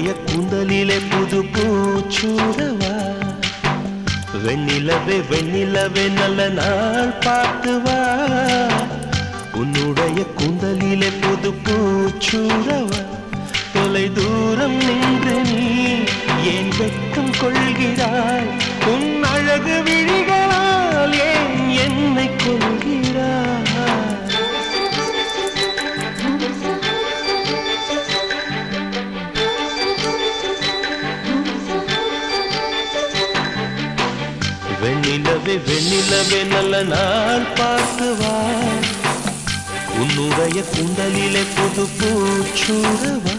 உன்னுடைய கூந்தலிலே புது பூச்சூடவா வெண்ணிலவே வெண்ணிலவே நல்ல நாள் பார்த்து வா உன்னுடைய கூந்தலிலே புது பூச்சூடவா தொலை தூரம் நின்று நீ ஏன் வெட்கம் கொள்கிறாய் உன் அழகு விழிகளால் ஏன் என்னை கொள்கிறாய் வெண்ணிலவே வெண்ணிலவே நல்ல நாள் பார்த்து வா உன்னுடைய கூந்தலிலே புது பூச்சூடவா